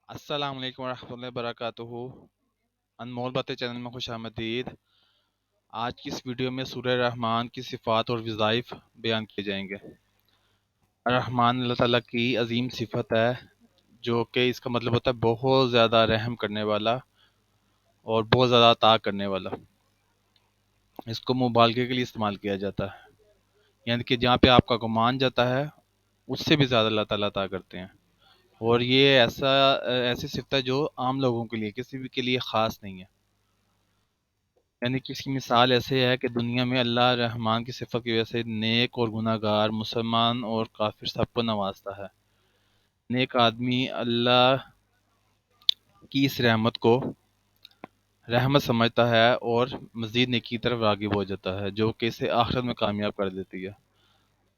السلام علیکم ورحمۃ اللہ وبرکاتہ۔ انمول باتیں چینل میں خوش آمدید۔ آج کی اس ویڈیو میں سورہ رحمان کی صفات اور وظائف بیان کیے جائیں گے۔ رحمان اللہ تعالیٰ کی عظیم صفت ہے، جو کہ اس کا مطلب ہوتا ہے بہت زیادہ رحم کرنے والا اور بہت زیادہ عطا کرنے والا۔ اس کو مبالغے کے لیے استعمال کیا جاتا ہے، یعنی کہ جہاں پہ آپ کا گمان جاتا ہے اس سے بھی زیادہ اللہ تعالیٰ عطا کرتے ہیں۔ اور یہ ایسی صفت ہے جو عام لوگوں کے لیے، کسی بھی کے لیے خاص نہیں ہے۔ یعنی کہ اس کی مثال ایسے ہے کہ دنیا میں اللہ رحمان کی صفت کی وجہ سے نیک اور گناہ گار، مسلمان اور کافر سب کو نوازتا ہے۔ نیک آدمی اللہ کی اس رحمت کو رحمت سمجھتا ہے اور مزید نیکی کی طرف راغب ہو جاتا ہے، جو کہ اسے آخرت میں کامیاب کر دیتی ہے۔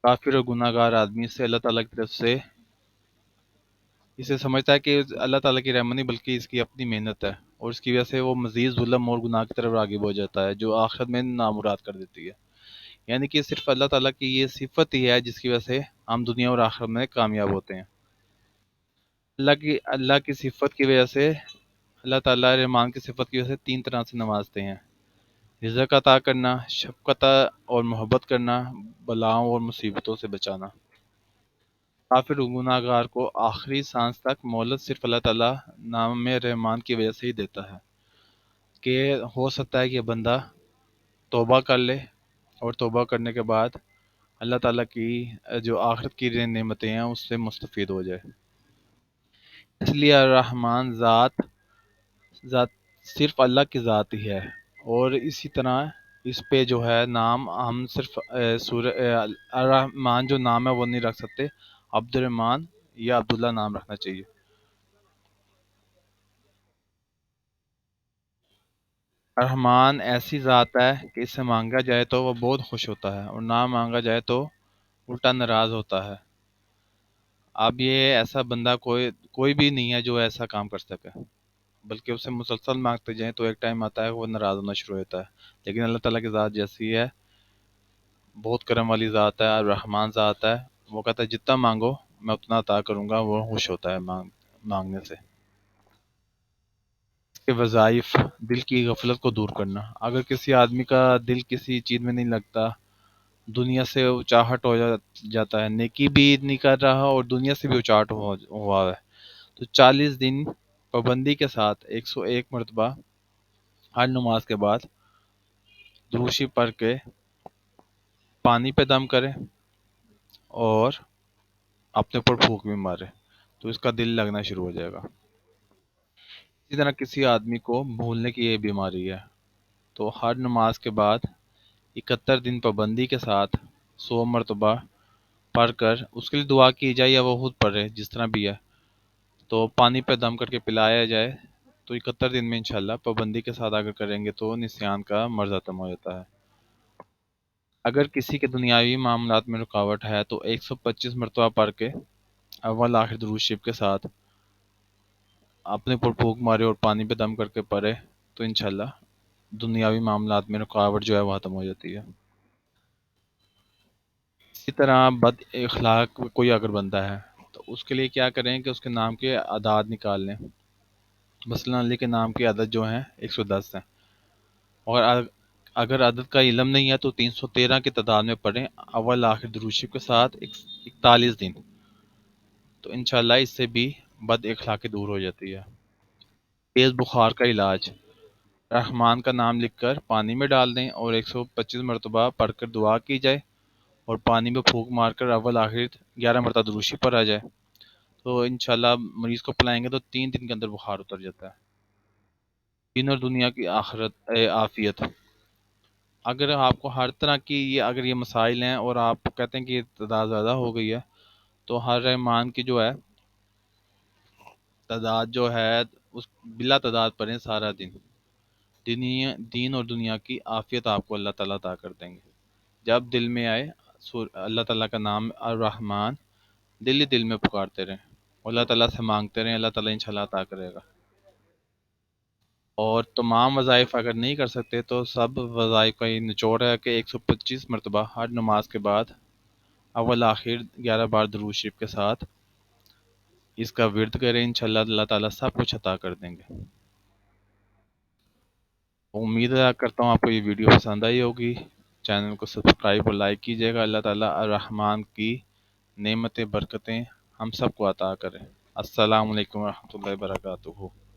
کافر اور گناہ گار آدمی سے اللہ تعالیٰ کی طرف سے اسے سمجھتا ہے کہ اللہ تعالیٰ کی رحمت نہیں بلکہ اس کی اپنی محنت ہے، اور اس کی وجہ سے وہ مزید ظلم اور گناہ کی طرف راغب ہو جاتا ہے، جو آخرت میں نامراد کر دیتی ہے۔ یعنی کہ صرف اللہ تعالیٰ کی یہ صفت ہی ہے جس کی وجہ سے ہم دنیا اور آخرت میں کامیاب ہوتے ہیں۔ اللہ کی صفت کی وجہ سے، اللہ تعالیٰ رحمان کی صفت کی وجہ سے تین طرح سے نوازتے ہیں: رزق عطا کرنا، شفقت اور محبت کرنا، بلاؤں اور مصیبتوں سے بچانا۔ کافر و گناہ گار کو آخری سانس تک مہلت صرف اللہ تعالیٰ نام رحمان کی وجہ سے ہی دیتا ہے، کہ ہو سکتا ہے کہ بندہ توبہ کر لے اور توبہ کرنے کے بعد اللہ تعالیٰ کی جو آخرت کی نعمتیں ہیں اس سے مستفید ہو جائے۔ اس لیے الرحمن ذات صرف اللہ کی ذات ہی ہے، اور اسی طرح اس پہ جو ہے نام ہم صرف سورہ الرحمن جو نام ہے وہ نہیں رکھ سکتے، عبد الرحمن یا عبداللہ نام رکھنا چاہیے۔ رحمان ایسی ذات ہے کہ اس سے مانگا جائے تو وہ بہت خوش ہوتا ہے، اور نہ مانگا جائے تو الٹا ناراض ہوتا ہے۔ اب یہ ایسا بندہ کوئی بھی نہیں ہے جو ایسا کام کر سکے، بلکہ اسے مسلسل مانگتے جائیں تو ایک ٹائم آتا ہے وہ ناراض ہونا شروع ہوتا ہے۔ لیکن اللہ تعالیٰ کی ذات جیسی ہے، بہت کرم والی ذات ہے، رحمان ذات ہے، وہ کہتا ہے جتنا مانگو میں اتنا عطا کروں گا، وہ خوش ہوتا ہے مانگنے سے۔ اس کے وظائف: دل کی غفلت کو دور کرنا۔ اگر کسی آدمی کا دل کسی چیز میں نہیں لگتا، دنیا سے اچاہٹ ہو جاتا ہے، نیکی بھی نہیں کر رہا اور دنیا سے بھی اچاہٹ ہوا ہے، تو 40 دن پابندی کے ساتھ 101 مرتبہ ہر نماز کے بعد درود شریف پڑھ کے پانی پہ دم کرے اور اپنے اوپر پھونک بھی مارے، تو اس کا دل لگنا شروع ہو جائے گا۔ اسی طرح کسی آدمی کو بھولنے کی یہ بیماری ہے، تو ہر نماز کے بعد 71 دن پابندی کے ساتھ 100 مرتبہ پڑھ کر اس کے لیے دعا کی جائے، یا وہ خود پڑھے جس طرح بھی ہے، تو پانی پہ دم کر کے پلایا جائے، تو 71 دن میں انشاءاللہ پابندی کے ساتھ اگر کریں گے تو نسیان کا مرض ختم ہو جاتا ہے۔ اگر کسی کے دنیاوی معاملات میں رکاوٹ ہے تو 125 مرتبہ پڑھ کے اول آخر درود شریف کے ساتھ اپنے پر پھونک مارے اور پانی پہ دم کر کے پڑھے، تو انشاءاللہ دنیاوی معاملات میں رکاوٹ جو ہے وہ ختم ہو جاتی ہے۔ اسی طرح بد اخلاق کوئی اگر بندہ ہے تو اس کے لیے کیا کریں کہ اس کے نام کے اعداد نکال لیں۔ مثلا علی کے نام کی عدد جو ہیں 110 ہیں، اور اگر عدد کا علم نہیں ہے تو 313 کی تعداد میں پڑھیں اول آخر درود شریف کے ساتھ 41 دن، تو انشاءاللہ اس سے بھی بد اخلاقی دور ہو جاتی ہے۔ تیز بخار کا علاج: رحمان کا نام لکھ کر پانی میں ڈال دیں اور 125 مرتبہ پڑھ کر دعا کی جائے، اور پانی میں پھونک مار کر اول آخر 11 مرتبہ درود شریف پڑھا جائے، تو انشاءاللہ مریض کو پلائیں گے تو 3 دن کے اندر بخار اتر جاتا ہے۔ دین اور دنیا کی عافیت: اگر آپ کو ہر طرح کی اگر یہ مسائل ہیں اور آپ کہتے ہیں کہ یہ تعداد زیادہ ہو گئی ہے، تو ہر رحمان کی جو ہے تعداد جو ہے اس بلا تعداد پڑھیں سارا دن، دین اور دنیا کی عافیت آپ کو اللہ تعالیٰ عطا کر دیں گے۔ جب دل میں آئے اللہ تعالیٰ کا نام الرحمن دل ہی دل میں پکارتے رہیں، اللہ تعالیٰ سے مانگتے رہیں، اللہ تعالیٰ انشاءاللہ عطا کرے گا۔ اور تمام وظائف اگر نہیں کر سکتے تو سب وظائف کا یہ نچوڑ ہے کہ 125 مرتبہ ہر نماز کے بعد اول آخر 11 بار درود شریف کے ساتھ اس کا ورد کریں، انشاءاللہ اللہ تعالیٰ سب کچھ عطا کر دیں گے۔ امید کرتا ہوں آپ کو یہ ویڈیو پسند آئی ہوگی۔ چینل کو سبسکرائب اور لائک کیجیے گا۔ اللہ تعالیٰ الرحمن کی نعمتیں برکتیں ہم سب کو عطا کریں۔ السلام علیکم ورحمۃ اللہ وبرکاتہ۔